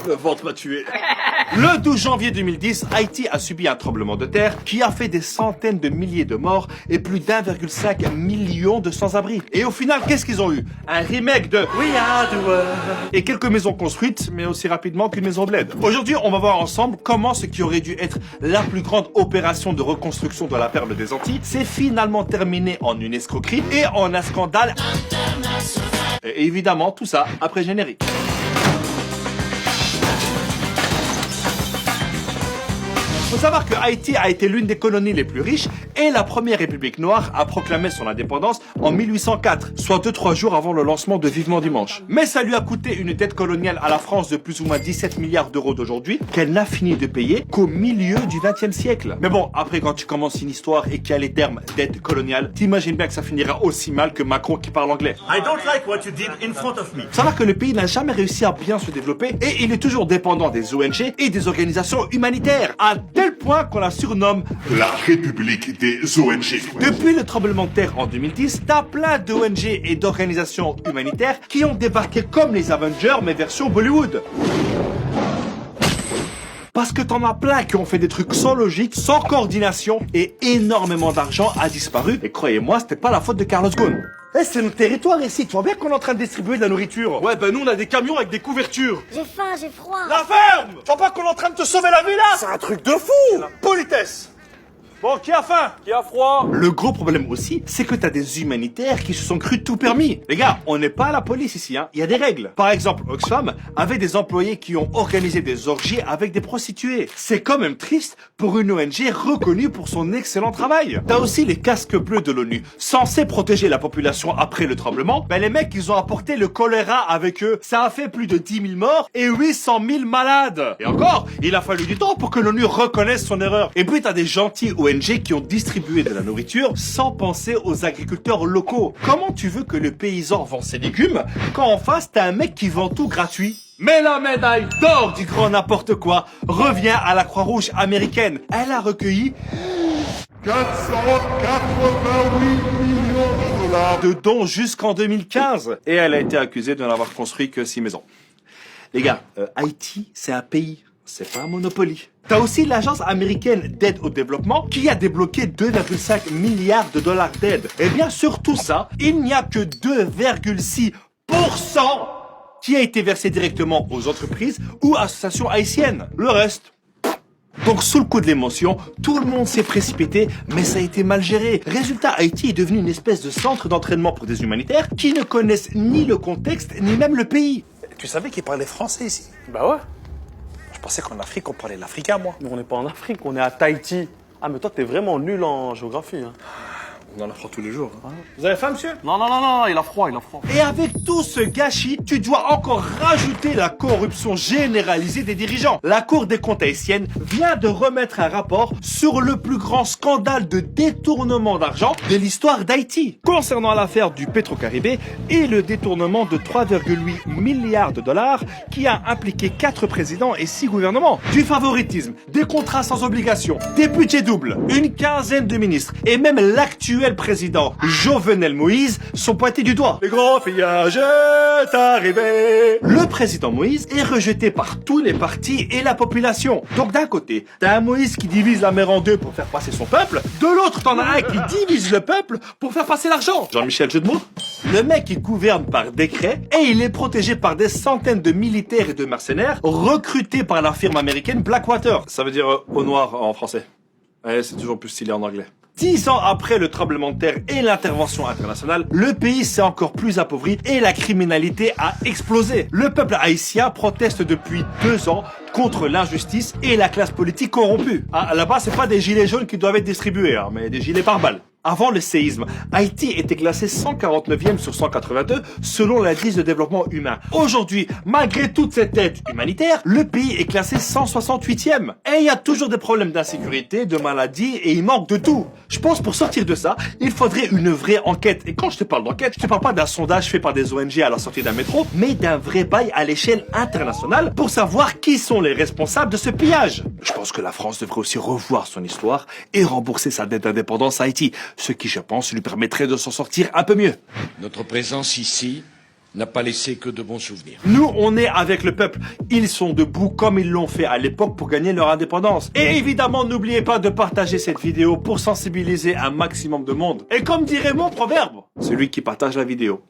Le ventre m'a tué. Le 12 janvier 2010, Haïti a subi un tremblement de terre qui a fait des centaines de milliers de morts et plus d'1,5 million de sans-abri. Et au final, qu'est-ce qu'ils ont eu? Un remake de We Are the World et quelques maisons construites, mais aussi rapidement qu'une maison bled. Aujourd'hui, on va voir ensemble comment ce qui aurait dû être la plus grande opération de reconstruction de la perle des Antilles s'est finalement terminé en une escroquerie et en un scandale international. Et évidemment, tout ça après générique. Faut savoir que Haïti a été l'une des colonies les plus riches et la première république noire a proclamé son indépendance en 1804, soit 2-3 jours avant le lancement de Vivement Dimanche. Mais ça lui a coûté une dette coloniale à la France de plus ou moins 17 milliards d'euros d'aujourd'hui qu'elle n'a fini de payer qu'au milieu du XXe siècle. Mais bon, après quand tu commences une histoire et qu'il y a les termes dette coloniale, t'imagines bien que ça finira aussi mal que Macron qui parle anglais. I don't like what you did in front of me. Faut savoir que le pays n'a jamais réussi à bien se développer et il est toujours dépendant des ONG et des organisations humanitaires. À tel point qu'on la surnomme la République des ONG. Depuis le tremblement de terre en 2010, t'as plein d'ONG et d'organisations humanitaires qui ont débarqué comme les Avengers, mais version Bollywood. Parce que t'en as plein qui ont fait des trucs sans logique, sans coordination, et énormément d'argent a disparu. Et croyez-moi, c'était pas la faute de Carlos Ghosn. Eh, c'est notre territoire ici, tu vois bien qu'on est en train de distribuer de la nourriture. Ouais, ben nous on a des camions avec des couvertures. J'ai faim, j'ai froid. La ferme! Tu vois pas qu'on est en train de te sauver la vie là? C'est un truc de fou! La politesse! Bon, qui a faim? Qui a froid? Le gros problème aussi, c'est que t'as des humanitaires qui se sont crus tout permis. Les gars, on n'est pas à la police ici, hein. Il y a des règles. Par exemple, Oxfam avait des employés qui ont organisé des orgies avec des prostituées. C'est quand même triste pour une ONG reconnue pour son excellent travail. T'as aussi les casques bleus de l'ONU, censés protéger la population après le tremblement. Ben les mecs, ils ont apporté le choléra avec eux. Ça a fait plus de 10 000 morts et 800 000 malades. Et encore, il a fallu du temps pour que l'ONU reconnaisse son erreur. Et puis t'as des gentils ONG qui ont distribué de la nourriture sans penser aux agriculteurs locaux. Comment tu veux que le paysan vend ses légumes quand en face t'as un mec qui vend tout gratuit? Mais la médaille d'or du grand n'importe quoi revient à la Croix-Rouge américaine. Elle a recueilli 488 millions de dollars de dons jusqu'en 2015. Et elle a été accusée de n'avoir construit que 6 maisons. Les gars, Haïti, c'est un pays. C'est pas un Monopoly. T'as aussi l'agence américaine d'aide au développement qui a débloqué 2,5 milliards de dollars d'aide. Et bien sur tout ça, il n'y a que 2,6% qui a été versé directement aux entreprises ou associations haïtiennes. Le reste... Donc sous le coup de l'émotion, tout le monde s'est précipité, mais ça a été mal géré. Résultat, Haïti est devenu une espèce de centre d'entraînement pour des humanitaires qui ne connaissent ni le contexte, ni même le pays. Tu savais qu'ils parlaient français ici? Bah ouais. Je pensais qu'en Afrique, on parlait l'africain, moi. Mais on n'est pas en Afrique, on est à Tahiti. Ah, mais toi, t'es vraiment nul en géographie. Hein. On en apprend tous les jours. Hein. Vous avez faim, monsieur? Non, non, non, non, il a froid, il a froid. Et avec tout ce gâchis, tu dois encore rajouter la corruption généralisée des dirigeants. La Cour des comptes haïtienne vient de remettre un rapport sur le plus grand scandale de détournement d'argent de l'histoire d'Haïti, concernant l'affaire du Petro-Caribé et le détournement de 3,8 milliards de dollars qui a impliqué 4 présidents et 6 gouvernements. Du favoritisme, des contrats sans obligation, des budgets doubles, une quinzaine de ministres et même l'actuel président Jovenel Moïse sont pointés du doigt. Le grand fillage est arrivé. Le président Moïse est rejeté par tous les partis et la population. Donc d'un côté, t'as un Moïse qui divise la mer en deux pour faire passer son peuple. De l'autre, t'en as un qui divise le peuple pour faire passer l'argent. Jean-Michel, jeu de mots? Le mec, il gouverne par décret et il est protégé par des centaines de militaires et de mercenaires recrutés par la firme américaine Blackwater. Ça veut dire au noir en français. Ouais, c'est toujours plus stylé en anglais. 10 ans après le tremblement de terre et l'intervention internationale, le pays s'est encore plus appauvri et la criminalité a explosé. Le peuple haïtien proteste depuis 2 ans contre l'injustice et la classe politique corrompue. Ah, là-bas, c'est pas des gilets jaunes qui doivent être distribués, hein, mais des gilets pare-balles. Avant le séisme, Haïti était classé 149e sur 182 selon l'indice de développement humain. Aujourd'hui, malgré toute cette aide humanitaire, le pays est classé 168e. Et il y a toujours des problèmes d'insécurité, de maladies et il manque de tout. Je pense pour sortir de ça, il faudrait une vraie enquête. Et quand je te parle d'enquête, je te parle pas d'un sondage fait par des ONG à la sortie d'un métro, mais d'un vrai bail à l'échelle internationale pour savoir qui sont les responsables de ce pillage. Je pense que la France devrait aussi revoir son histoire et rembourser sa dette d'indépendance à Haïti. Ce qui, je pense, lui permettrait de s'en sortir un peu mieux. Notre présence ici n'a pas laissé que de bons souvenirs. Nous, on est avec le peuple. Ils sont debout comme ils l'ont fait à l'époque pour gagner leur indépendance. Et évidemment, n'oubliez pas de partager cette vidéo pour sensibiliser un maximum de monde. Et comme dirait mon proverbe, celui qui partage la vidéo